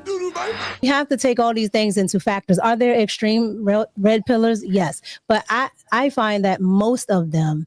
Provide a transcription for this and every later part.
You have to take all these things into factors. Are there extreme red pillars? Yes. But I find that most of them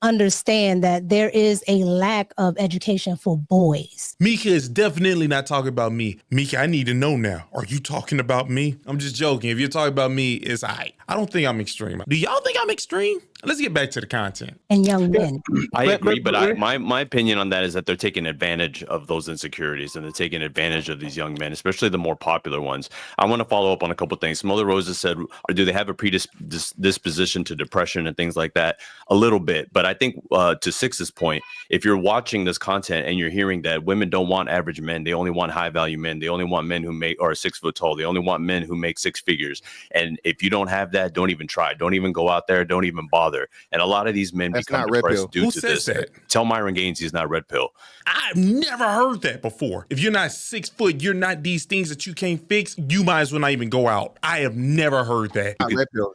understand that there is a lack of education for boys. Mika is definitely not talking about me. Mika, I need to know now. Are you talking about me? I'm just joking. If you're talking about me, it's I don't think I'm extreme. Do y'all think I'm extreme? Let's get back to the content. And young men. I agree, but my opinion on that is that they're taking advantage of those insecurities and they're taking advantage of these young men, especially the more popular ones. I want to follow up on a couple of things. Mother Rosa said, do they have a predisposition to depression and things like that? A little bit, but I think to Six's point, if you're watching this content and you're hearing that women don't want average men, they only want high value men, they only want men who are 6 foot tall, they only want men who make 6 figures. And if you don't have that, don't even try. Don't even go out there. Don't even bother. And a lot of these men become depressed due to this. That? Tell Myron Gaines he's not red pill. I've never heard that before. If you're not 6 foot, you're not these things that you can't fix, you might as well not even go out. I have never heard that. Red pill.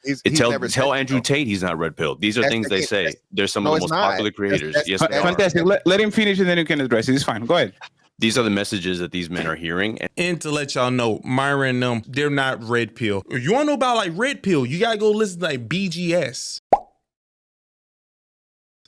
Tell Andrew Tate he's not red pill. These are things they say. They're some of the most popular creators. Yes, fantastic. Let him finish and then you can address it. It's fine. Go ahead. These are the messages that these men are hearing. And to let y'all know, Myron and them, they're not red pill. If you want to know about like red pill, you got to go listen to like BGS.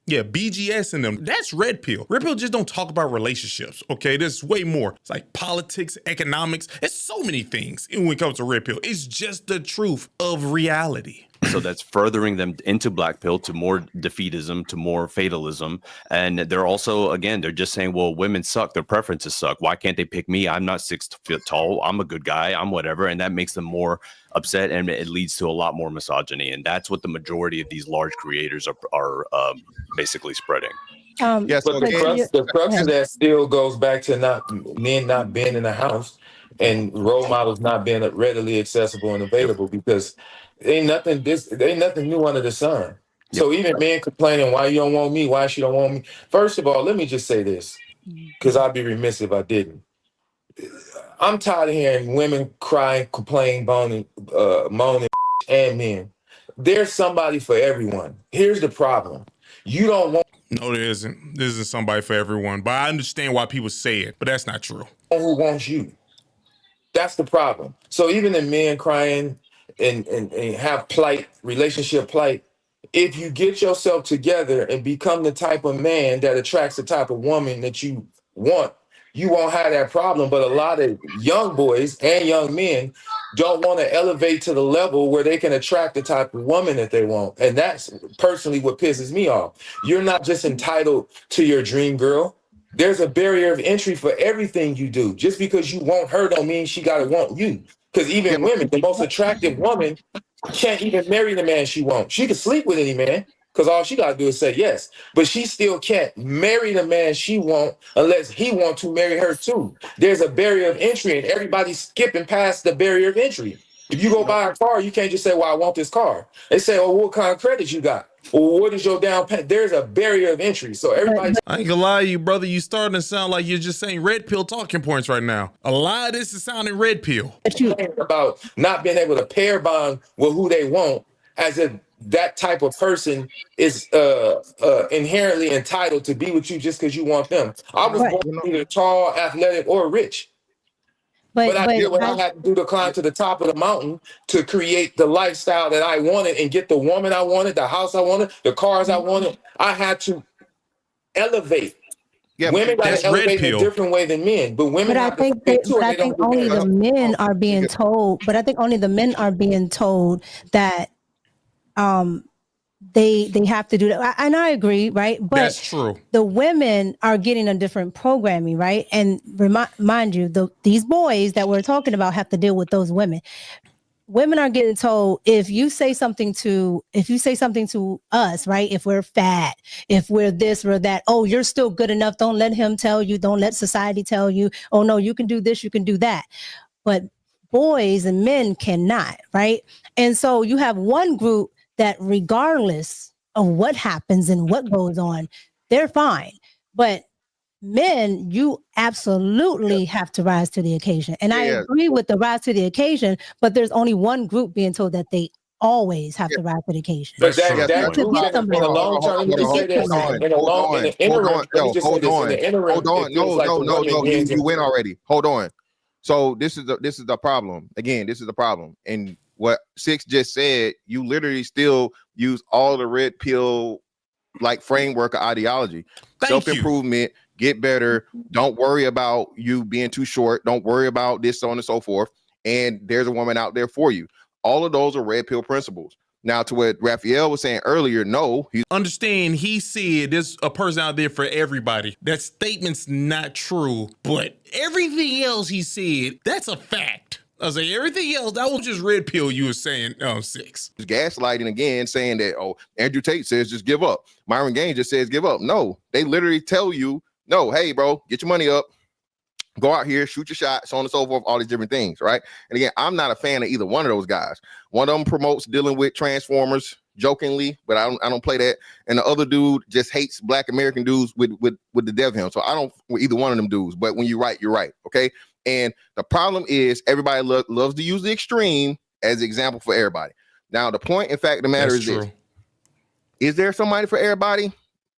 Yeah, BGS and them, that's red pill. Red pill just don't talk about relationships, okay? There's way more. It's like politics, economics. It's so many things when it comes to red pill. It's just the truth of reality. So that's furthering them into black pill, to more defeatism, to more fatalism. And they're also, again, they're just saying, well, women suck. Their preferences suck. Why can't they pick me? I'm not 6 feet tall. I'm a good guy. I'm whatever. And that makes them more upset, and it leads to a lot more misogyny. And that's what the majority of these large creators are basically spreading. Yes, but the crux of that still goes back to men not being in the house and role models not being readily accessible and available, because ain't nothing new under the sun. Yep. So even men complaining, why you don't want me? Why she don't want me? First of all, let me just say this, because I'd be remiss if I didn't. I'm tired of hearing women crying, complain, moaning, and men. There's somebody for everyone. Here's the problem. You don't want... No, there isn't. There isn't somebody for everyone. But I understand why people say it, but that's not true. Who wants you? That's the problem. So even the men crying and have plight, relationship plight, if you get yourself together and become the type of man that attracts the type of woman that you want, you won't have that problem. But a lot of young boys and young men don't want to elevate to the level where they can attract the type of woman that they want. And that's personally what pisses me off. You're not just entitled to your dream girl. There's a barrier of entry for everything you do. Just because you want her don't mean she got to want you. Because even women, the most attractive woman can't even marry the man she wants. She can sleep with any man, because all she got to do is say yes. But she still can't marry the man she wants unless he wants to marry her too. There's a barrier of entry, and everybody's skipping past the barrier of entry. If you go buy a car, you can't just say, well, I want this car. They say, oh, what kind of credit you got? Well, what is your down payment? There's a barrier of entry. So everybody... I ain't gonna lie to you, brother. You starting to sound like you're just saying red pill talking points right now. A lot of this is sounding red pill. About not being able to pair bond with who they want, as if that type of person is inherently entitled to be with you just because you want them. I was born either tall, athletic, or rich. But I did what I had to do to climb to the top of the mountain to create the lifestyle that I wanted and get the woman I wanted, the house I wanted, the cars I wanted. I had to elevate. Yeah, women got to elevate in a different way than men, but women. But I think only the men are being told. But I think only the men are being told that they have to do that. And I agree, right? But that's true. The women are getting a different programming, right? And mind you, these boys that we're talking about have to deal with those women. Women are getting told, if you say something to us, right? If we're fat, if we're this or that, oh, you're still good enough. Don't let him tell you. Don't let society tell you. Oh no, you can do this, you can do that. But boys and men cannot, right? And so you have one group that regardless of what happens and what goes on, they're fine. But men, you absolutely have to rise to the occasion. And I agree with the rise to the occasion, but there's only one group being told that they always have to rise to the occasion. But that group in the long term, you win already. Hold on. So this is the problem. Again, this is the problem. And what Six just said, you literally still use all the red pill like framework of ideology. Self-improvement, get better. Don't worry about you being too short. Don't worry about this, so on and so forth. And there's a woman out there for you. All of those are red pill principles. Now, to what Raphael was saying earlier, no. Understand, he said there's a person out there for everybody. That statement's not true, but everything else he said, that's a fact. I was like, everything else, that was just red pill you were saying, Six. Gaslighting again, saying that, oh, Andrew Tate says just give up. Myron Gaines just says give up. No, they literally tell you, no, hey, bro, get your money up. Go out here, shoot your shot, so on and so forth, all these different things, right? And again, I'm not a fan of either one of those guys. One of them promotes dealing with Transformers jokingly, but I don't play that. And the other dude just hates Black American dudes with the dev him. So I don't with either one of them dudes. But when you're right, okay? And the problem is everybody loves to use the extreme as an example for everybody. Now, the point, in fact, the matter is this. Is there somebody for everybody?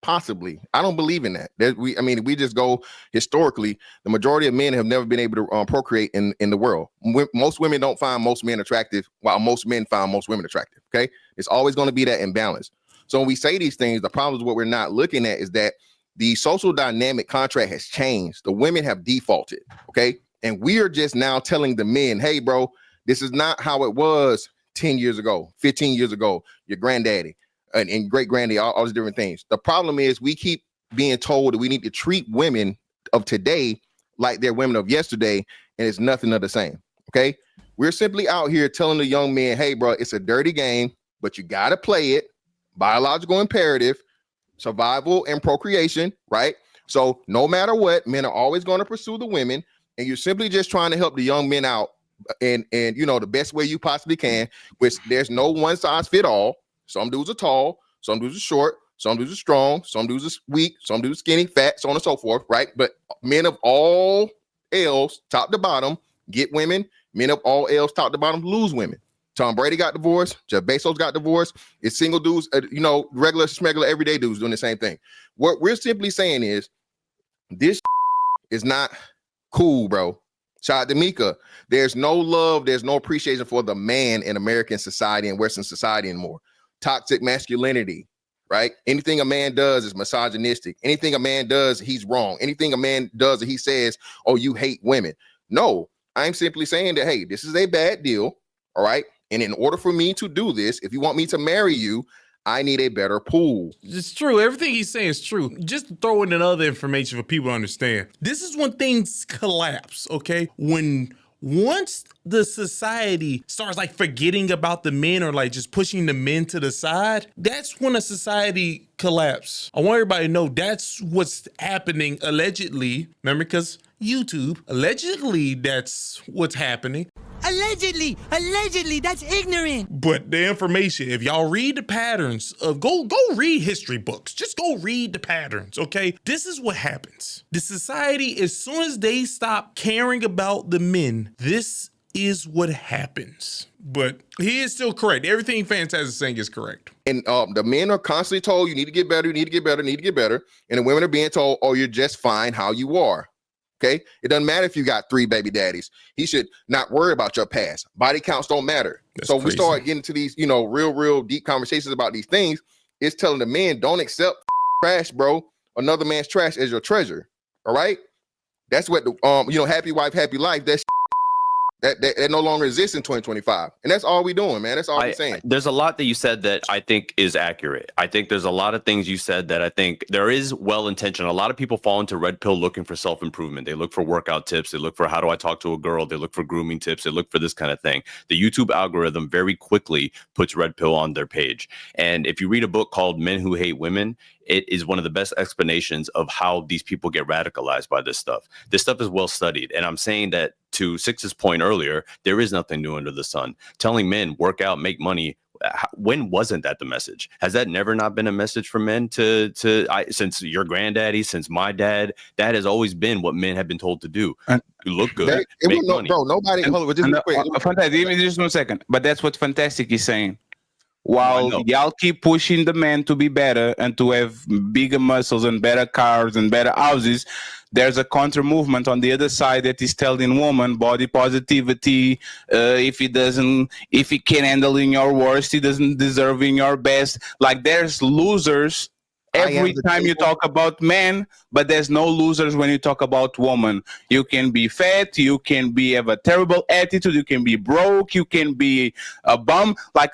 Possibly. I don't believe in that. We just go historically, the majority of men have never been able to procreate in the world. Most women don't find most men attractive, while most men find most women attractive. Okay. It's always going to be that imbalance. So when we say these things, the problem is what we're not looking at is that the social dynamic contract has changed. The women have defaulted. Okay. And we are just now telling the men, hey, bro, this is not how it was 10 years ago, 15 years ago, your granddaddy. And great granddaddy, all these different things. The problem is we keep being told that we need to treat women of today like they're women of yesterday, and it's nothing of the same. Okay, we're simply out here telling the young men, hey, bro, it's a dirty game, but you got to play it. Biological imperative, survival and procreation, right? So no matter what, men are always going to pursue the women, and you're simply just trying to help the young men out, and the best way you possibly can. Which there's no one size fit all. Some dudes are tall, some dudes are short, some dudes are strong, some dudes are weak, some dudes are skinny, fat, so on and so forth, right? But men of all L's, top to bottom, get women. Men of all L's, top to bottom, lose women. Tom Brady got divorced. Jeff Bezos got divorced. It's single dudes, regular, smegular, everyday dudes doing the same thing. What we're simply saying is this is not cool, bro. Shout out to Mika. There's no love, there's no appreciation for the man in American society and Western society anymore. Toxic masculinity, right? Anything a man does is misogynistic. Anything a man does, he's wrong. Anything a man does, he says, oh, you hate women. No, I'm simply saying that, hey, this is a bad deal, all right? And in order for me to do this, if you want me to marry you, I need a better pool. It's true. Everything he's saying is true. Just throwing in other information for people to understand. This is when things collapse, okay? Once the society starts like forgetting about the men or like just pushing the men to the side, that's when a society collapses. I want everybody to know that's what's happening allegedly. Remember, because YouTube, allegedly that's what's happening. Allegedly, that's ignorant. But the information, if y'all read the patterns of go read history books, just go read the patterns, okay? This is what happens. The society, as soon as they stop caring about the men, this is what happens. But he is still correct. Everything Fantastic is saying is correct. And the men are constantly told, you need to get better, you need to get better, you need to get better. And the women are being told, oh, you're just fine how you are. Okay, it doesn't matter if you got 3 baby daddies. He should not worry about your past. Body counts don't matter. That's so crazy. We start getting to these, real deep conversations about these things. It's telling the men, don't accept trash, bro. Another man's trash as your treasure. All right, that's what the happy wife, happy life. That no longer exists in 2025, and that's all we doing, man. That's all we're saying. There's a lot that you said that I think is accurate. I think there's a lot of things you said that I think there is well-intentioned. A lot of people fall into red pill looking for self-improvement. They look for workout tips. They look for how do I talk to a girl. They look for grooming tips. They look for this kind of thing. The YouTube algorithm very quickly puts red pill on their page. And if you read a book called Men Who Hate Women, it is one of the best explanations of how these people get radicalized by this stuff. This stuff is well studied. And I'm saying that to Six's point earlier, there is nothing new under the sun. Telling men, work out, make money. When wasn't that the message? Has that never not been a message for men since your granddaddy, since my dad? That has always been what men have been told to do. You look good, make money. Bro, nobody. Fantastic, give me just 1 second. But that's what Fantastic is saying. while know. y'all keep pushing the men to be better and to have bigger muscles and better cars and better houses, there's a counter movement on the other side that is telling women body positivity. If he can handle in your worst, he doesn't deserve in your best. Like, there's losers every time you talk about men, but there's no losers when you talk about women. You can be fat, you can have a terrible attitude, you can be broke, you can be a bum. Like,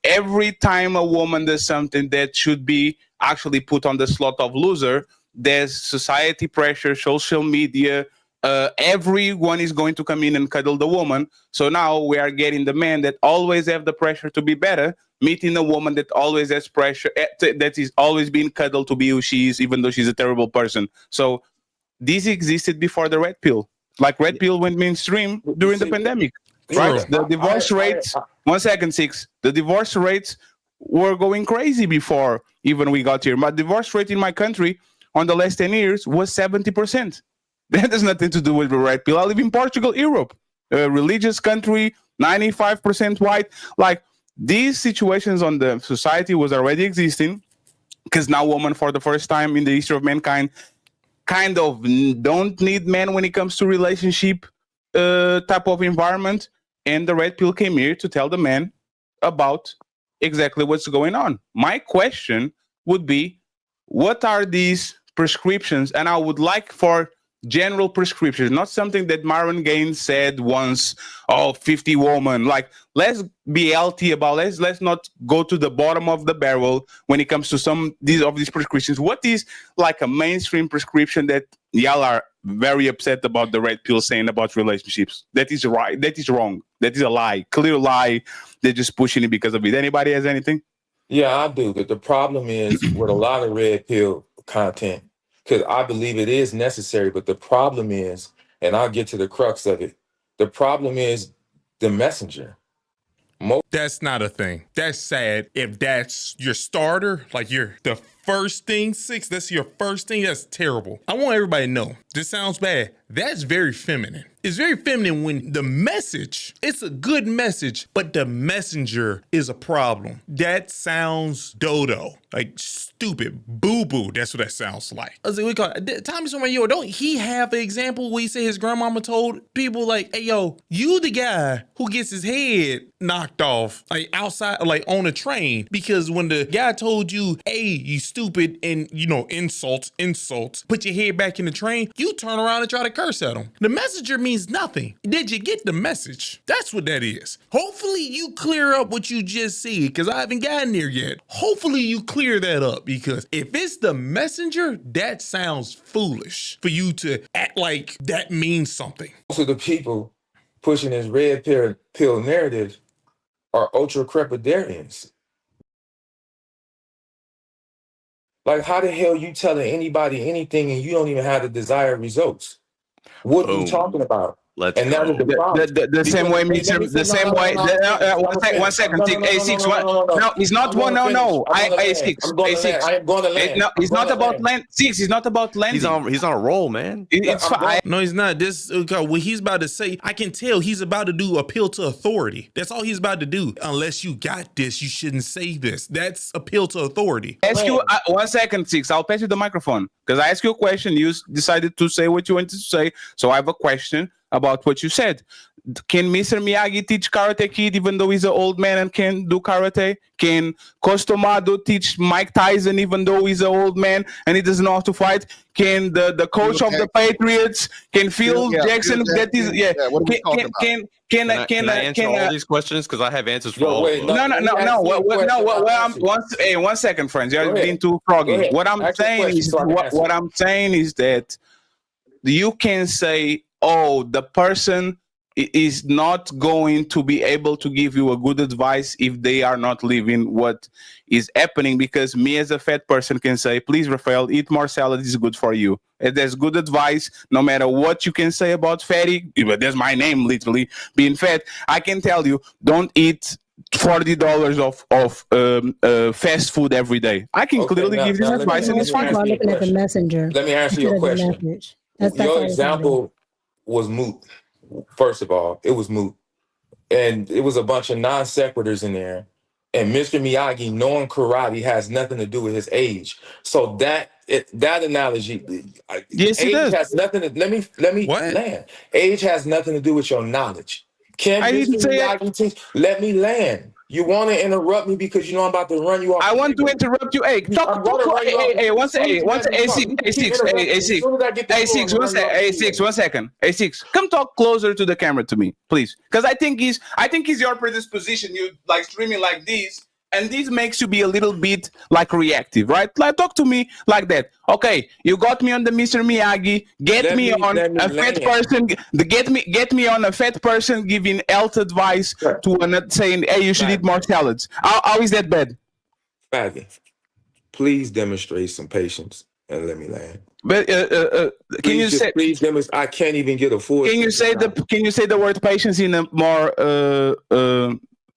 every time a woman does something that should be actually put on the slot of loser, there's society pressure, social media. Everyone is going to come in and cuddle the woman. So now we are getting the men that always have the pressure to be better, meeting a woman that always has pressure, that is always being cuddled to be who she is, even though she's a terrible person. So this existed before the red pill. Like, red pill went mainstream during the pandemic, right? True. The divorce rates, 1 second, Six. The divorce rates were going crazy before even we got here. My divorce rate in my country on the last 10 years was 70%. That has nothing to do with the red pill. I live in Portugal, Europe, a religious country, 95% white. Like, these situations on the society was already existing, because now women, for the first time in the history of mankind, kind of don't need men when it comes to relationship type of environment. And the red pill came here to tell the men about exactly what's going on. My question would be, what are these prescriptions? And I would like for general prescriptions, not something that Marvin Gaines said once, 50 women. Like, let's be healthy about, let's not go to the bottom of the barrel when it comes to some of these prescriptions. What is like a mainstream prescription that y'all are very upset about the red pill saying about relationships? That is right, that is wrong, that is a lie, clear lie. They're just pushing it because of it. Anybody has anything? Yeah, I do. But the problem is with a lot of red pill content, because I believe it is necessary, but the problem is, and I'll get to the crux of it, the problem is the messenger. That's not a thing. That's sad. If that's your starter, like you're the first thing, Six, that's your first thing, that's terrible. I want everybody to know, this sounds bad. That's very feminine. It's very feminine when the message, it's a good message, but the messenger is a problem. That sounds dodo, like stupid, boo-boo. That's what that sounds like. I was like, we call it, Tommy Somayo, don't he have an example where he said his grandmama told people like, hey, yo, you the guy who gets his head knocked off, like outside, like on a train, because when the guy told you, hey, you stupid, and you know, insults, put your head back in the train, you turn around and try to curse at him. The messenger means nothing. Did you get the message? That's what that is. Hopefully you clear up what you just said, because I haven't gotten there yet. Hopefully you clear that up, because if it's the messenger, that sounds foolish for you to act like that means something. Most of the people pushing this red pill narrative are ultra crepidarians. Like, how the hell you telling anybody anything and you don't even have the desired results? What are you talking about? Let's and that go. is the problem. The same way, the same way. 1 second. A6. No, it's not one. No. A6. I'm going to land. I am going to land. No, it's not about land. 6. It's not about landing. He's on a roll, man. It's fine. No, he's not. This what he's about to say, I can tell he's about to do appeal to authority. That's all he's about to do. Unless you got this, you shouldn't say this. That's appeal to authority. Ask you 1 second, 6. I'll pass you the microphone because I asked you a question. You decided to say what you wanted to say. So I have a question about what you said. Can Mr. Miyagi teach Karate Kid even though he's an old man and can do karate? Can Costomado teach Mike Tyson even though he's an old man and he doesn't know how to fight? Can the coach of the Patriots, can Phil Jackson, that is, Can I answer all these questions? Because I have answers for all of them. No. What 1 second, friends. You're being too froggy. What I'm saying is that you can say, oh, the person is not going to be able to give you a good advice if they are not living what is happening, because me as a fat person can say, please, Rafael, eat more salad, is good for you. And there's good advice, no matter what you can say about fatty, but there's my name literally being fat. I can tell you, don't eat $40 of fast food every day. I can clearly give this advice and it's fine. Looking at the messenger. Let me answer your question. Your example was moot. First of all, it was moot. And it was a bunch of non sequiturs in there And Mr. Miyagi knowing karate has nothing to do with his age. So that analogy, Yes, it age does. has nothing to let me What? land. Age has nothing to do with your knowledge. Can I Mr. didn't say it. Miyagi teach? Let me land. You want to interrupt me because you know I'm about to run you off. I the want to freeway. interrupt you. Hey, I'm talk. gonna run you off. Hey, one As soon as you let me talk, you A6, keep interrupting me. As A6, soon as I get the floor, I'm A6, gonna run you off the A6, freeway. 1 second. A6, come talk closer to the camera to me, please. Because I think he's your predisposition. You like streaming like this, and this makes you be a little bit like reactive, right? Like talk to me like that. Okay, you got me on the Mr. Miyagi. Get me on let me a fat land. person. Get me on a fat person giving health advice Sure. to another, saying, "Hey, you should Right. eat more salads." How is that bad? Faggot, please demonstrate some patience and let me land. But can you say? Please demonstrate? I can't even get a full. Can you say the word patience in a more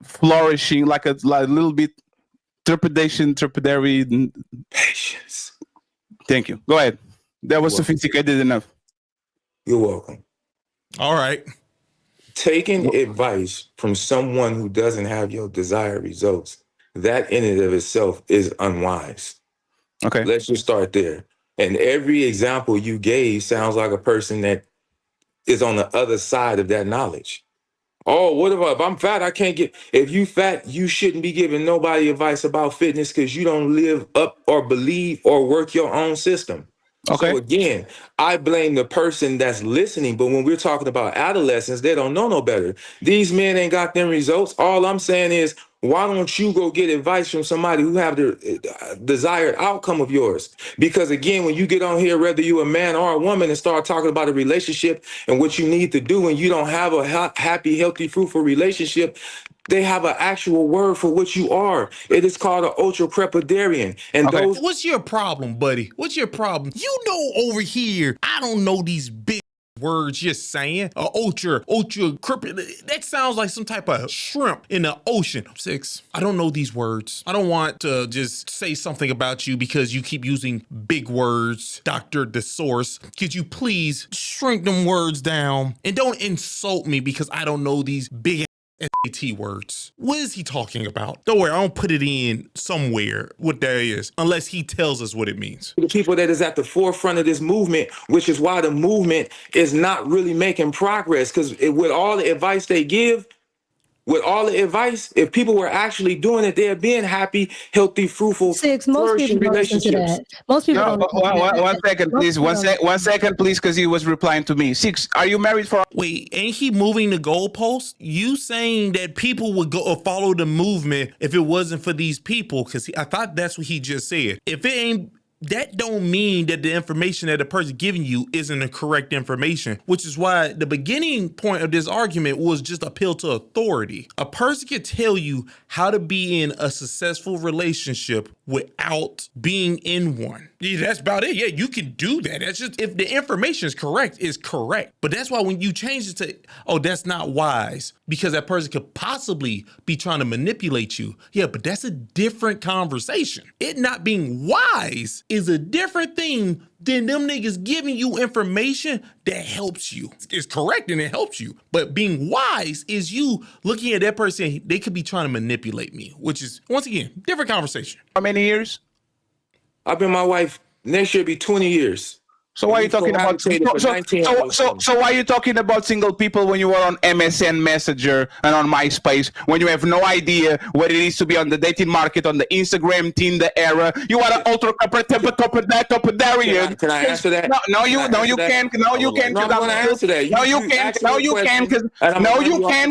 flourishing, like a little bit trepidary? patience? Thank you. Go ahead. That was Welcome. sophisticated enough. You're welcome. All right. Taking advice from someone who doesn't have your desired results, that in and of itself is unwise. Okay. Let's just start there. And every example you gave sounds like a person that is on the other side of that knowledge. Oh, what if I'm fat? I can't get. If you fat, you shouldn't be giving nobody advice about fitness because you don't live up or believe or work your own system. Okay. So again, I blame the person that's listening. But when we're talking about adolescents, they don't know no better. These men ain't got them results. All I'm saying is, why don't you go get advice from somebody who have the desired outcome of yours? Because again, when you get on here, whether you a man or a woman, and start talking about a relationship and what you need to do, and you don't have a happy, healthy, fruitful relationship, they have an actual word for what you are. It is called an ultra-crepidarian. And Okay. those What's your problem, buddy? What's your problem? You know, over here, I don't know these big words you're saying. Ultra, that sounds like some type of shrimp in the ocean. 6, I don't know these words. I don't want to just say something about you because you keep using big words. Dr. The Source, could you please shrink them words down and don't insult me because I don't know these big SAT words. What is he talking about? Don't worry, I don't put it in somewhere what that is unless he tells us what it means. the people that is at the forefront of this movement, which is why the movement is not really making progress. Because with all the advice they give, if people were actually doing it, they're being happy, healthy, fruitful, 6, most flourishing people don't listen to relationships. that. Most people No, don't listen to that. 1 second, please. Most people don't. 1 second, please, because he was replying to me. 6, are you married for? Wait, ain't he moving the goalposts? You saying that people would go or follow the movement if it wasn't for these people? Because I thought that's what he just said. If it ain't, that don't mean that the information that the person giving you isn't the correct information, which is why the beginning point of this argument was just appeal to authority. A person can tell you how to be in a successful relationship without being in one. Yeah, that's about it. Yeah, you can do that. That's just, if the information is correct, it's correct. But that's why when you change it to, oh, that's not wise, because that person could possibly be trying to manipulate you. Yeah, but that's a different conversation. It not being wise is a different thing than them niggas giving you information that helps you. It's correct and it helps you. But being wise is you looking at that person saying they could be trying to manipulate me, which is, once again, different conversation. How many years? I've been my wife, next year be 20 years. So why are you talking about so why are you talking about single people when you were on MSN Messenger and on MySpace when you have no idea what it is to be on the dating market on the Instagram Tinder era? You are an ultra crepidarian. Can I answer that? No, you can't. No, you can't. No, I'm going to answer that. No, you can't. No, you can't.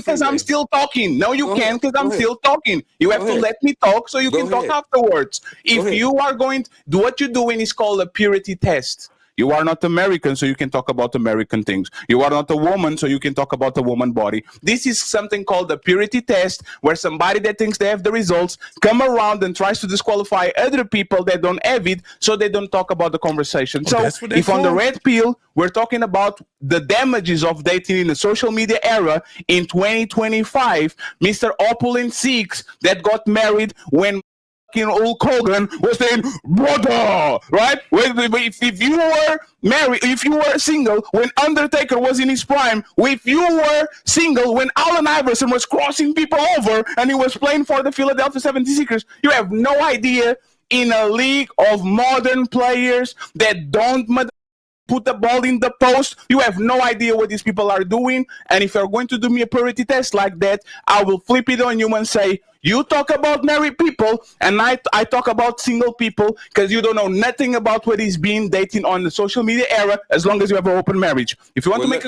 Because I'm still talking. No, you can't because I'm still talking. You have to let me talk so you can talk afterwards. If you are going to do what you're doing is called a purity test. You are not American, so you can talk about American things. You are not a woman, so you can talk about the woman body. This is something called the purity test, where somebody that thinks they have the results come around and tries to disqualify other people that don't have it, so they don't talk about the conversation. So if on the red pill, we're talking about the damages of dating in the social media era in 2025, Mr. Opulent 6 that got married when Hulk Hogan was saying, brother, right? If you were married, if you were single when Undertaker was in his prime, if you were single when Allen Iverson was crossing people over and he was playing for the Philadelphia 76ers, you have no idea in a league of modern players that don't put the ball in the post. You have no idea what these people are doing. And if you're going to do me a purity test like that, I will flip it on you and say, you talk about married people and I talk about single people, because you don't know nothing about what is being dating on the social media era, as long as you have an open marriage. If you want to make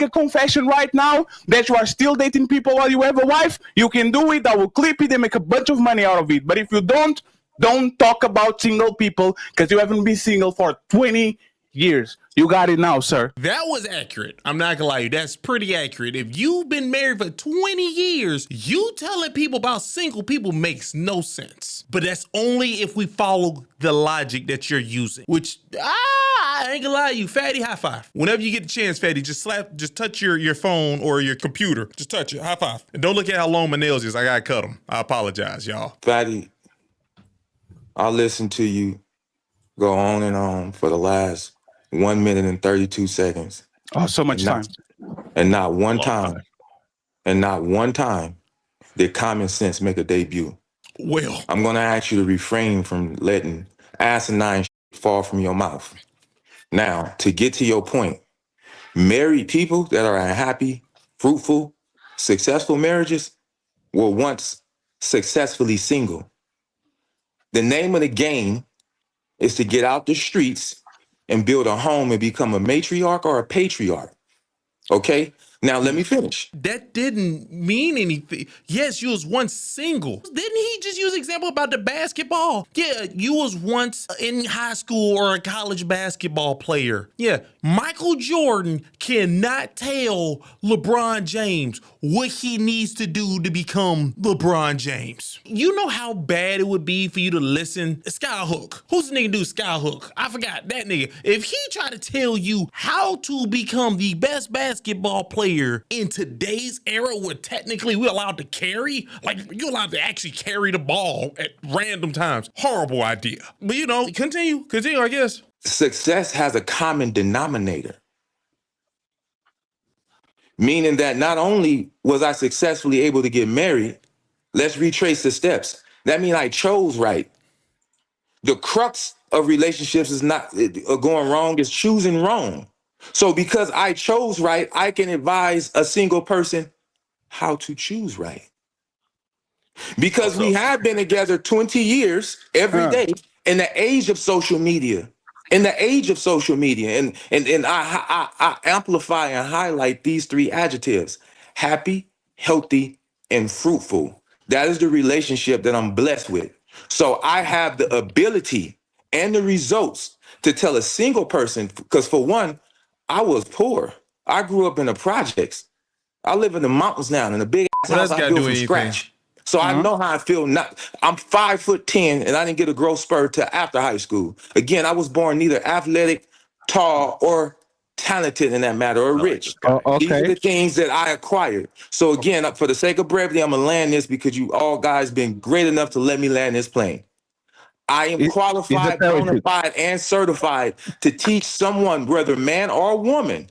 a confession right now that you are still dating people while you have a wife, you can do it. I will clip it and make a bunch of money out of it. But if you don't talk about single people, because you haven't been single for 20 years. You got it now, sir. That was accurate. I'm not gonna lie to you. That's pretty accurate. If you've been married for 20 years, you telling people about single people makes no sense. But that's only if we follow the logic that you're using, which, I ain't gonna lie to you. Fatty, high five. Whenever you get the chance, Fatty, just touch your phone or your computer. Just touch it. High five. And don't look at how long my nails is. I gotta cut them. I apologize, y'all. Fatty, I'll listen to you go on and on for the last 1 minute and 32 seconds. Oh, so much time. And not one time did common sense make a debut. Well, I'm going to ask you to refrain from letting asinine fall from your mouth. Now, to get to your point, married people that are in happy, fruitful, successful marriages were once successfully single. The name of the game is to get out the streets and build a home and become a matriarch or a patriarch. Okay? Now let me finish. That didn't mean anything. Yes, you was once single. Didn't he just use an example about the basketball? Yeah, you was once in high school or a college basketball player. Yeah, Michael Jordan cannot tell LeBron James what he needs to do to become LeBron James. You know how bad it would be for you to listen? Skyhook. Who's the nigga do Skyhook? I forgot that nigga. If he tried to tell you how to become the best basketball player in today's era where technically we're allowed to carry, like you're allowed to actually carry the ball at random times. Horrible idea. But you know, continue, I guess. Success has a common denominator. Meaning that not only was I successfully able to get married, let's retrace the steps. That means I chose right. The crux of relationships is not going wrong, is choosing wrong. So because I chose right, I can advise a single person how to choose right. Because we have been together 20 years every day in the age of social media. And I amplify and highlight these three adjectives: happy, healthy, and fruitful. That is the relationship that I'm blessed with. So I have the ability and the results to tell a single person, because for one, I was poor. I grew up in the projects. I live in the mountains now in a big ass house I built from scratch. So I know how I feel. I'm 5'10" and I didn't get a growth spurt till after high school. Again, I was born neither athletic, tall, or talented in that matter, or rich. These are the things that I acquired. So again, for the sake of brevity, I'm gonna land this because you all guys been great enough to let me land this plane. I am qualified, bona fide, and certified to teach someone, whether man or woman,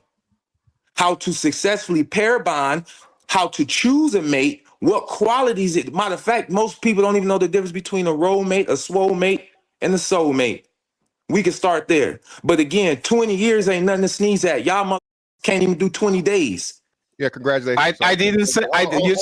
how to successfully pair bond, how to choose a mate, what qualities it. Matter of fact, most people don't even know the difference between a role mate, a swole mate, and a soul mate. We can start there. But again, 20 years ain't nothing to sneeze at. Y'all can't even do 20 days. Yeah, congratulations. I didn't say.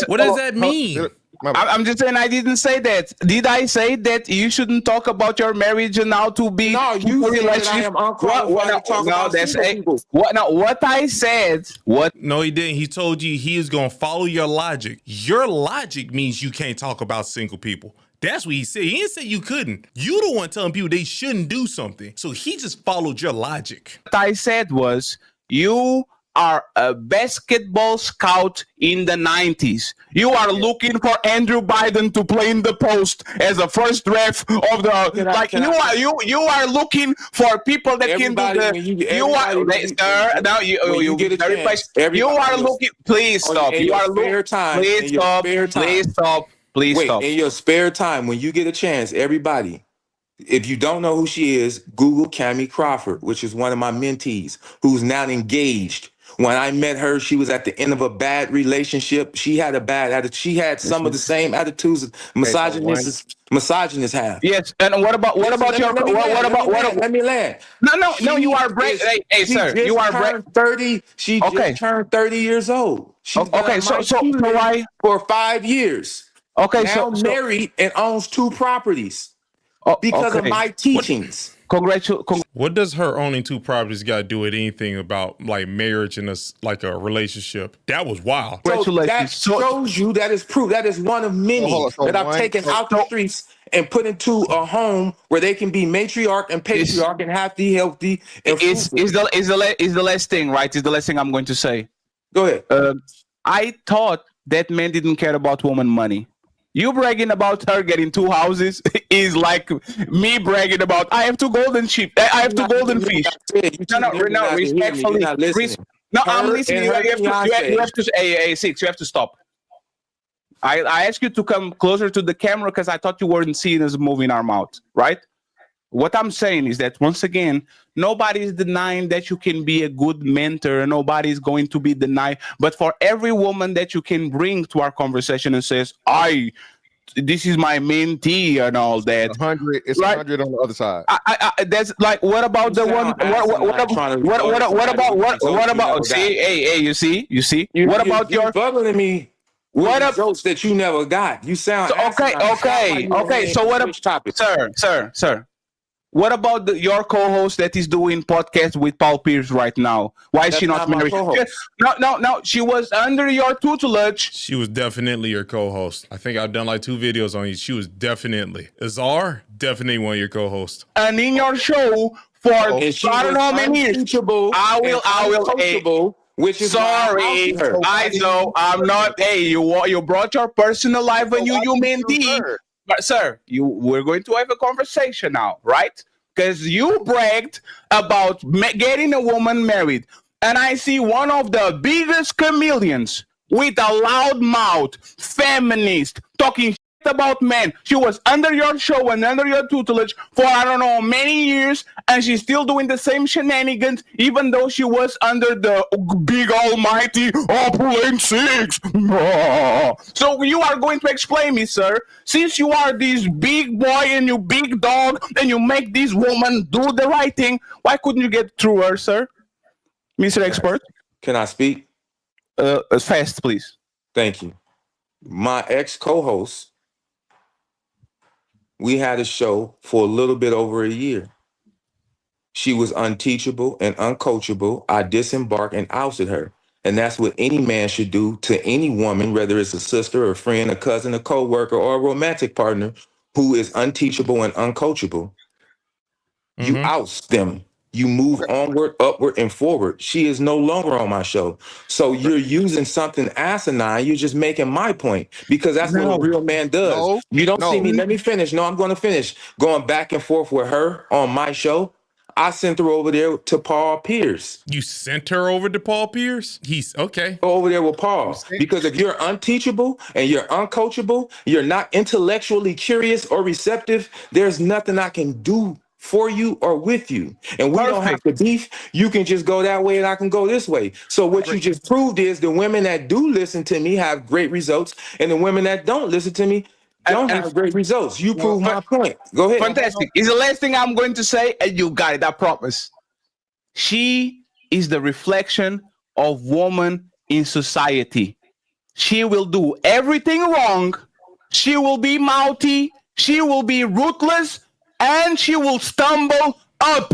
What does that mean? I'm just saying I didn't say that. Did I say that you shouldn't talk about your marriage and how to be? No, you said that I am unqualified to talk about people. What I said. What? No, he didn't. He told you he is going to follow your logic. Your logic means you can't talk about single people. That's what he said. He didn't say you couldn't. You the one telling people they shouldn't do something. So he just followed your logic. What I said was you are a basketball scout in the 90s. You are looking for Andrew Biden to play in the post as a first ref of the you are looking for people that can do the you are looking. Please stop. You are looking. Please stop. Please Wait, stop. in your spare time, when you get a chance, everybody, if you don't know who she is, Google Cammie Crawford, which is one of my mentees, who's now engaged. When I met her, she was at the end of a bad relationship. She had a bad attitude. She had some of the same attitudes misogynists have. Yes, and what about Listen, your let me land. no, you are break. Hey, She sir, you just are break. turned 30. She Okay. just turned 30 years old. She's been Okay, on my so queue list why? for 5 years. Okay, Now so married and owns 2 properties because of okay. my teachings. What does her owning 2 properties got to do with anything about like marriage and a relationship? That was wild. So that Congratulations. shows you that is proof. That is one of many hold on. So that I've one- taken out the streets and put into a home where they can be matriarch and patriarch and happy, healthy, and Is fruitful. the last thing, right? Is the last thing I'm going to say. Go ahead. I thought that man didn't care about woman money. You bragging about her getting 2 houses is like me bragging about I have 2 golden sheep. I have 2 golden fish. No, respectfully. You're not listening. No, Her I'm listening. and You her have to. Hey, Six. You have to stop. I asked you to come closer to the camera because I thought you weren't seeing us moving our mouth, right? What I'm saying is that once again, nobody's denying that you can be a good mentor. Nobody's going to be denied. But for every woman that you can bring to our conversation and says, this is my mentee and all that. 100. It's right? 100 on the other side. That's like, what about the one? What about? See, hey, you see. What about you're bubbling me? What results that you never got? You sound okay. So what about, sir? What about your co-host that is doing podcast with Paul Pierce right now? Why is she not married? No. She was under your tutelage. She was definitely your co-host. I think I've done like 2 videos on you. She was definitely. Azar, definitely one of your co-hosts. And in your show for I don't know how many years. I will. Which is sorry, I'm not. Hey, you brought your personal life when you mentee. But sir, we're going to have a conversation now, right? Because you bragged about getting a woman married. And I see one of the biggest chameleons with a loud mouth, feminist, talking shit about men. She was under your show and under your tutelage for I don't know many years, and she's still doing the same shenanigans, even though she was under the big almighty Opulent Six. So you are going to explain me, sir, since you are this big boy and you big dog and you make this woman do the right thing, why couldn't you get through her, sir? Mr. Expert? Can I speak? Fast, please. Thank you. My ex-co-host, we had a show for a little bit over a year. She was unteachable and uncoachable. I disembarked and ousted her. And that's what any man should do to any woman, whether it's a sister, a friend, a cousin, a co-worker, or a romantic partner who is unteachable and uncoachable. You oust them. You move onward, upward, and forward. She is no longer on my show. So you're using something asinine. You're just making my point because that's what a real man does. You don't see me. Let me finish. No, I'm going to finish. Going back and forth with her on my show. I sent her over there to Paul Pierce. You sent her over to Paul Pierce? He's okay. Go over there with Paul. Because if you're unteachable and you're uncoachable, you're not intellectually curious or receptive, there's nothing I can do for you or with you. And we don't have to beef. You can just go that way and I can go this way. So what you just proved is the women that do listen to me have great results and the women that don't listen to me don't have great results. You prove my point. Go ahead. Fantastic. It's the last thing I'm going to say, and you got it, I promise. She is the reflection of woman in society. She will do everything wrong. She will be mouthy. She will be ruthless. And she will stumble up.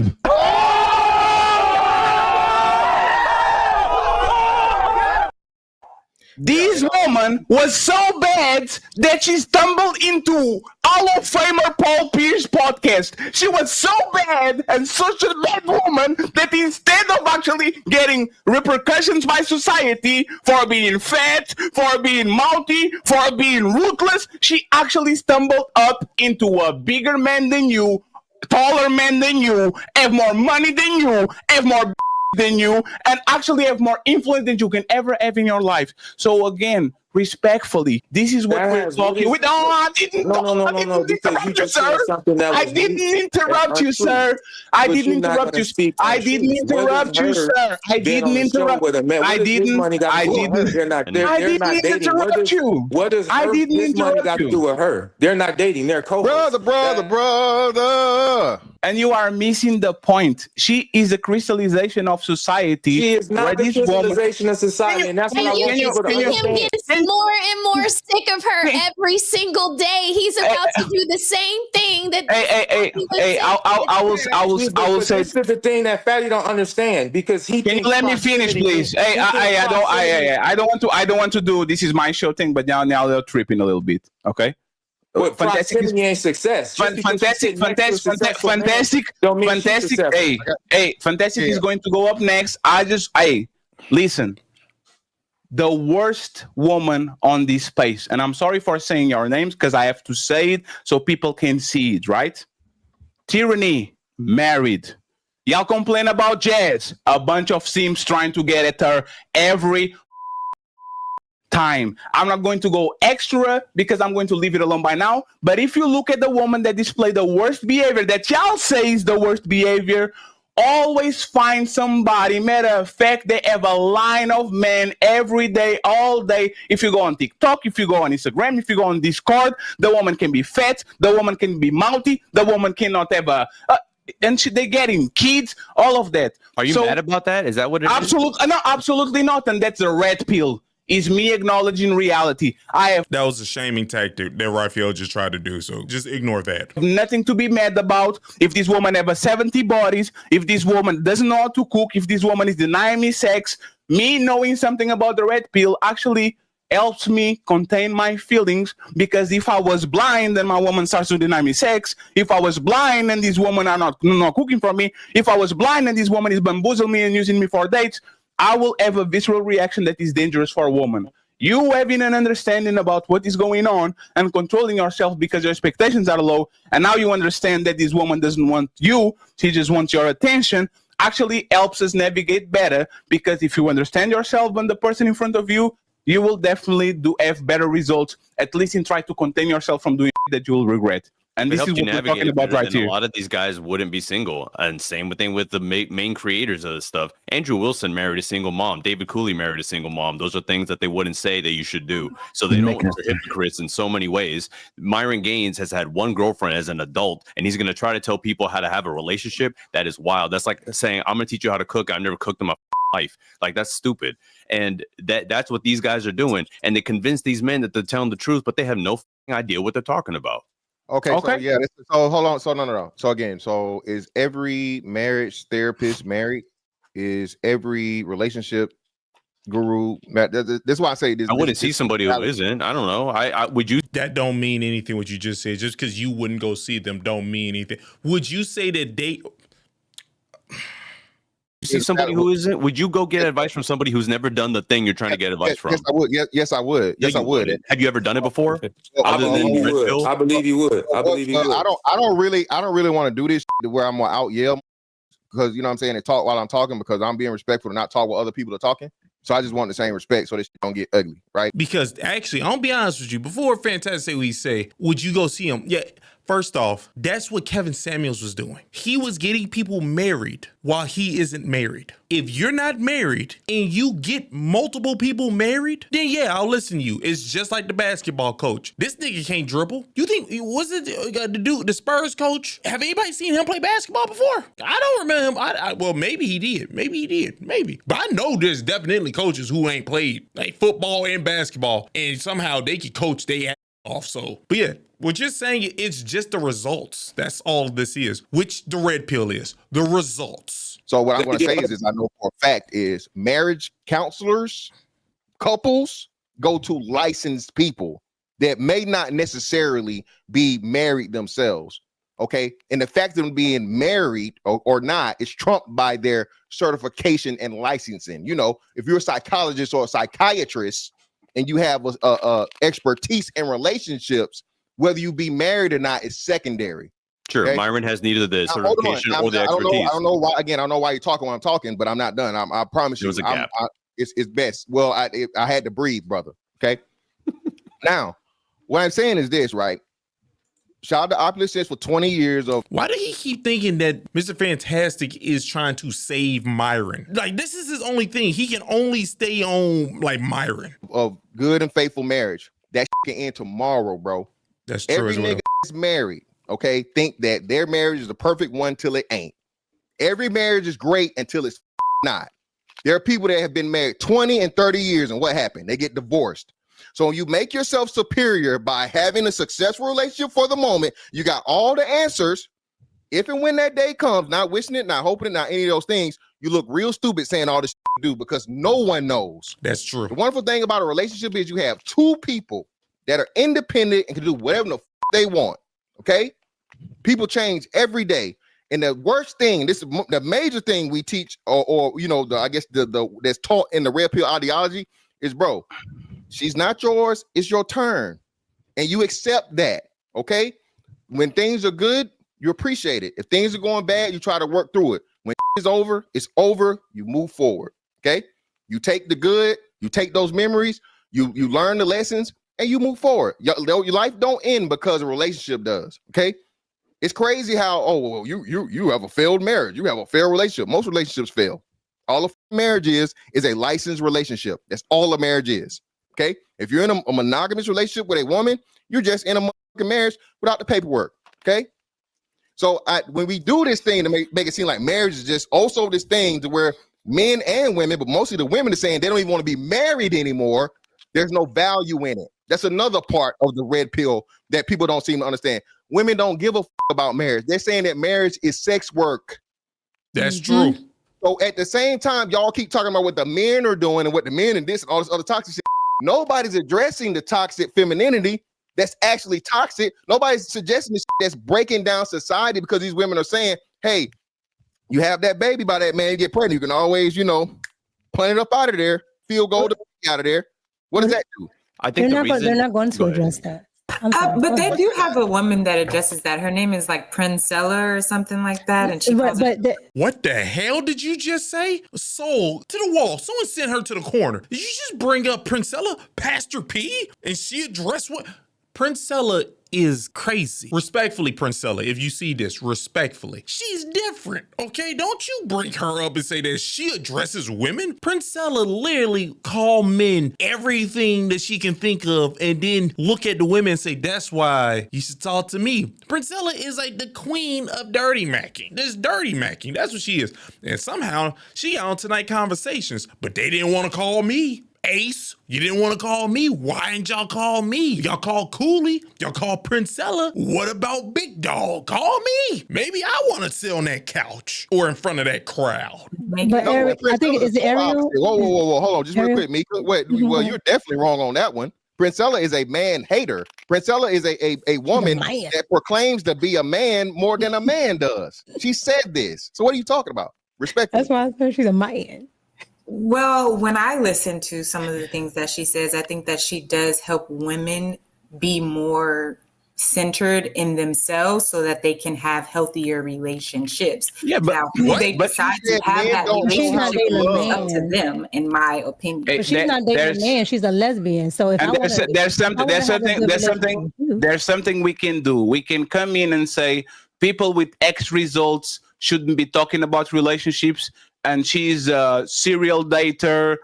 This woman was so bad that she stumbled into Hall of Famer Paul Pierce podcast. She was so bad and such a bad woman that instead of actually getting repercussions by society for being fat, for being mouthy, for being ruthless, she actually stumbled up into a bigger man than you, taller man than you, have more money than you, have more than you and actually have more influence than you can ever have in your life. So again, respectfully, this is what That we're has talking what with. is- No, I didn't. No, because you Interrupt you, just sir. said something that I was didn't weak and interrupt you, untrue. sir. I But didn't you're not interrupt gonna you. speak I didn't untruths. What interrupt you, does her sir. I being didn't on the show interrupt. with a man? I What does his didn't. money got to I do with her? didn't. They're not. And- They're, I they're didn't not dating. interrupt you. What does I didn't his money interrupt got to you. do with her? They're not dating. They're co-hosts. Brother. And you are missing the point. She is a crystallization of society. She is where not the this woman. crystallization of society, and that's what I want people to can you- Him understand. gets more and more sick of her every single day. He's about to do the same thing that. Hey, I will say. This is the thing that Fatty don't understand because he. Can you let me finish, please? Hey, I don't want to do. This is my show thing, but now they're tripping a little bit. Okay. But proximity ain't success. Fantastic. Hey, fantastic is going to go up next. Listen. The worst woman on this space, and I'm sorry for saying your names because I have to say it so people can see it, right? Tyranny, married. Y'all complain about Jazz, a bunch of Sims trying to get at her every time. I'm not going to go extra because I'm going to leave it alone by now. But if you look at the woman that displayed the worst behavior, that y'all say is the worst behavior, always find somebody. Matter of fact, they have a line of men every day, all day. If you go on TikTok, if you go on Instagram, if you go on Discord, the woman can be fat, the woman can be mouthy, the woman cannot have they're getting kids, all of that. Are you mad about that? Is that what it is? Absolutely, no, absolutely not. And that's a red pill. Is me acknowledging reality. That was a shaming tactic that Raphael just tried to do. So just ignore that. Nothing to be mad about. If this woman have 70 bodies, if this woman doesn't know how to cook, if this woman is denying me sex, me knowing something about the red pill actually helps me contain my feelings, because if I was blind and my woman starts to deny me sex, if I was blind and this woman are not cooking for me, if I was blind and this woman is bamboozling me and using me for dates, I will have a visceral reaction that is dangerous for a woman. You having an understanding about what is going on and controlling yourself because your expectations are low, and now you understand that this woman doesn't want you, she just wants your attention, actually helps us navigate better, because if you understand yourself and the person in front of you, you will definitely have better results, at least in try to contain yourself from doing that you will regret. And this is what we're talking about right here. A lot of these guys wouldn't be single. And same thing with the main creators of this stuff. Andrew Wilson married a single mom. David Cooley married a single mom. Those are things that they wouldn't say that you should do. So they don't. They're hypocrites in so many ways. Myron Gaines has had one girlfriend as an adult, and he's going to try to tell people how to have a relationship. That is wild. That's like saying, I'm going to teach you how to cook. I've never cooked in my life. Like, that's stupid. And that's what these guys are doing. And they convince these men that they're telling the truth, but they have no idea what they're talking about. Okay. So yeah, so hold on. So no. So again, so is every marriage therapist married? Is every relationship guru? This is why I say this. I wouldn't see somebody who isn't. I don't know. I would you? That don't mean anything. What you just said, just because you wouldn't go see them, don't mean anything. Would you say that they? You see somebody who isn't? Would you go get advice from somebody who's never done the thing you're trying to get advice from? Yes, I would. Yes, I would. Yes, I would. Have you ever done it before? I believe you would. I believe you would. I believe you would. I don't really want to do this to where I'm gonna out yell, because you know what I'm saying, and talk while I'm talking, because I'm being respectful and not talk while other people are talking. So I just want the same respect so this shit don't get ugly, right? Because actually, I'll be honest with you. Before Fantastic say what he say, would you go see him? Yeah. First off, that's what Kevin Samuels was doing. He was getting people married while he isn't married. If you're not married and you get multiple people married, then yeah, I'll listen to you. It's just like the basketball coach. This nigga can't dribble. You think, was it the dude, the Spurs coach? Have anybody seen him play basketball before? I don't remember him. Well, maybe he did. Maybe. But I know there's definitely coaches who ain't played like football and basketball, and somehow they can coach their ass off. So, but yeah. We're just saying it's just the results. That's all this is, which the red pill is, the results. So what I'm going to say is I know for a fact is marriage counselors, couples go to licensed people that may not necessarily be married themselves. Okay. And the fact of them being married or not is trumped by their certification and licensing. You know, if you're a psychologist or a psychiatrist and you have a expertise in relationships, whether you be married or not is secondary. Sure, Okay? Myron has neither the Now, hold on. certification or the I expertise. don't know why. Again, I don't know why you're talking when I'm talking, but I'm not done. I promise There you, was a gap. it's best. Well, I had to breathe, brother. Okay. Now, what I'm saying is this, right? Shout out to Opulent Sense for 20 years of. Why do he keep thinking that Mr. Fantastic is trying to save Myron? Like, this is his only thing. He can only stay on, like, Myron. Of good and faithful marriage. That can end tomorrow, bro. That's true Every as well. nigga that's married, okay, think that their marriage is the perfect one till it ain't. Every marriage is great until it's not. There are people that have been married 20 and 30 years, and what happened? They get divorced. So you make yourself superior by having a successful relationship for the moment. You got all the answers. If and when that day comes, not wishing it, not hoping it, not any of those things, you look real stupid saying all this you do because no one knows. That's true. The wonderful thing about a relationship is you have two people that are independent and can do whatever they want. Okay? People change every day. And the worst thing, this is the major thing we teach, or you know, I guess the that's taught in the red pill ideology is, bro, she's not yours, it's your turn. And you accept that. Okay? When things are good, you appreciate it. If things are going bad, you try to work through it. When it's over, you move forward. Okay? You take the good, you take those memories, you learn the lessons, and you move forward. Your life don't end because a relationship does. Okay? It's crazy how, well, you have a failed marriage, you have a failed relationship. Most relationships fail. All a marriage is a licensed relationship. That's all a marriage is. Okay? If you're in a monogamous relationship with a woman, you're just in a marriage without the paperwork. Okay? So when we do this thing to make it seem like marriage is just also this thing to where men and women, but mostly the women are saying they don't even want to be married anymore. There's no value in it. That's another part of the red pill that people don't seem to understand. Women don't give a about marriage. They're saying that marriage is sex work. That's true. So at the same time, y'all keep talking about what the men are doing and what the men and this and all this other toxic shit. Nobody's addressing the toxic femininity that's actually toxic. Nobody's suggesting this shit that's breaking down society because these women are saying, hey, you have that baby by that man, you get pregnant. You can always, plant it up out of there, field goal out of there. What does that do? I think they're not going to address that. But they do have a woman that addresses that. Her name is like Princella or something like that. And she what the hell did you just say? Soul to the wall. Someone sent her to the corner. Did you just bring up Princella, Pastor P, and she addressed what? Princella is crazy. Respectfully, Princella, if you see this, respectfully. She's different, okay? Don't you bring her up and say that she addresses women. Princella literally call men everything that she can think of and then look at the women and say, that's why you should talk to me. Princella is like the queen of dirty macking. This dirty macking, that's what she is. And somehow she got on Tonight Conversations, but they didn't want to call me. Ace, you didn't want to call me. Why didn't y'all call me? Y'all call Cooley. Y'all call Princella. What about Big Dog? Call me. Maybe I want to sit on that couch or in front of that crowd. But Eric, I think is it Ariel? Whoa. Hold on. Just real quick, Mika. Wait, well, you're definitely wrong on that one. Princella is a man hater. Princella is a woman that proclaims to be a man more than a man does. She said this. So what are you talking about? Respect. That's why I said she's a man. Well, when I listen to some of the things that she says, I think that she does help women be more centered in themselves so that they can have healthier relationships. Yeah, but now, who they decide to have that relationship is up to them, in my opinion. But she's not dating a man; she's a lesbian. So if there's something we can do. We can come in and say people with X results shouldn't be talking about relationships. And she's a serial dater,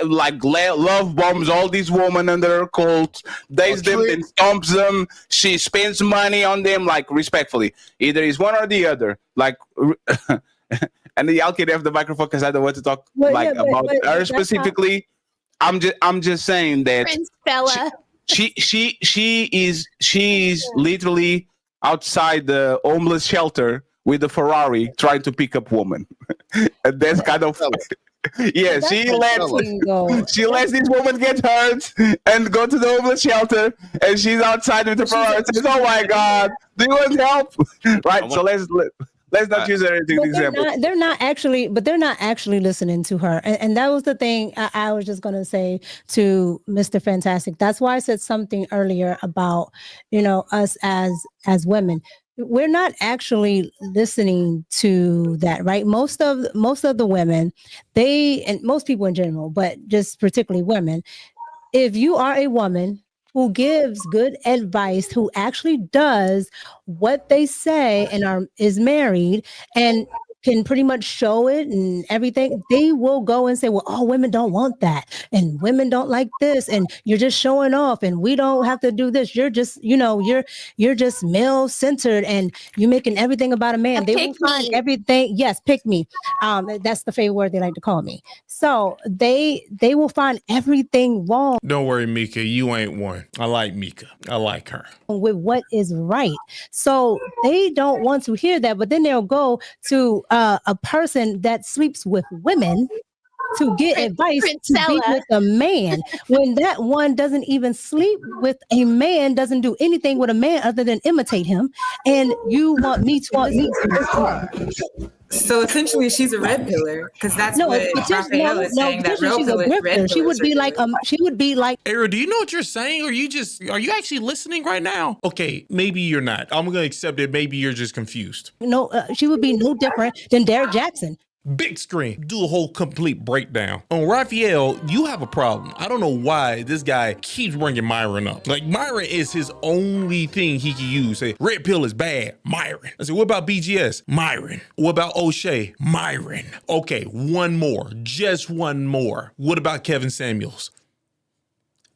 love bombs all these women under her cult, dates them and stomps them. She spends money on them, respectfully. Either is one or the other. And y'all can have the microphone because I don't want to talk about her specifically. I'm just saying that Prince Bella. She is literally outside the homeless shelter with the Ferrari trying to pick up women. And that's kind of yeah, she lets these women get hurt and go to the homeless shelter, and she's outside with the Ferrari and says, oh my God, do you want help? Right. So let's not use her as an example. They're not actually listening to her. And that was the thing I was just going to say to Mr. Fantastic. That's why I said something earlier about, us as women. we're not actually listening to that, right? Most of the women, and most people in general, but just particularly women, if you are a woman who gives good advice, who actually does what they say and is married and can pretty much show it and everything, they will go and say, well, oh, women don't want that. And women don't like this. And you're just showing off and we don't have to do this. You're just, you're just male centered and you're making everything about a man. They will find everything. Yes. Pick me. That's the favorite word they like to call me. So they will find everything wrong. Don't worry, Mika. You ain't one. I like Mika. I like her. With what is right. So they don't want to hear that, but then they'll go to a person that sleeps with women to get advice to be with a man when that one doesn't even sleep with a man, doesn't do anything with a man other than imitate him. And you want me to. So essentially, she's a red pillar because that's what Raphael is saying. That she's a grifter. She would be like. Ariel, do you know what you're saying? Or are you actually listening right now? Okay, maybe you're not. I'm gonna accept it. Maybe you're just confused. No, she would be no different than Derek Jackson. Big screen, do a whole complete breakdown. On Raphael, you have a problem. I don't know why this guy keeps bringing Myron up. Like, Myron is his only thing he can use. Say, red pill is bad, Myron. I said, what about BGS? Myron. What about O'Shea? Myron. Okay, one more, just one more. What about Kevin Samuels?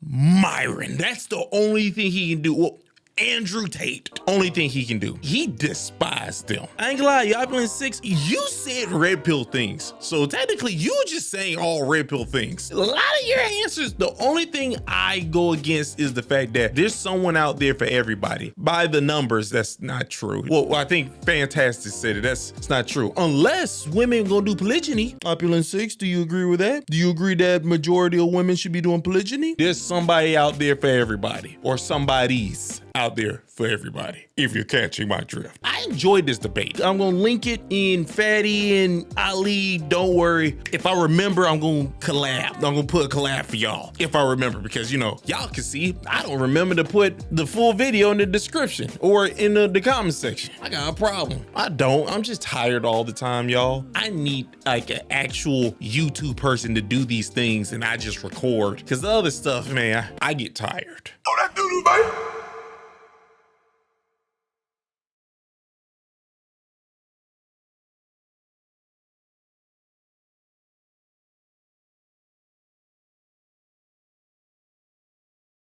Myron. That's the only thing he can do. Well, Andrew Tate, only thing he can do. He despised them. I ain't gonna lie, y'all playing 6. You said red pill things. So technically, you were just saying all red pill things. A lot of your answers, the only thing I go against is the fact that there's someone out there for everybody. By the numbers, that's not true. Well, I think Fantastic said it. It's not true. Unless women gonna do polygyny. Opulent 6, do you agree with that? Do you agree that majority of women should be doing polygyny? There's somebody out there for everybody, or somebody's out there for everybody, if you're catching my drift. I enjoyed this debate. I'm gonna link it in Fatty and Ali. Don't worry. If I remember, I'm gonna collab. I'm gonna put a collab for y'all, if I remember, because y'all can see, I don't remember to put the full video in the description or in the comment section. I got a problem. I don't. I'm just tired all the time, y'all. I need like an actual YouTube person to do these things and I just record, because the other stuff, man, I get tired. Oh, that doo-doo, baby.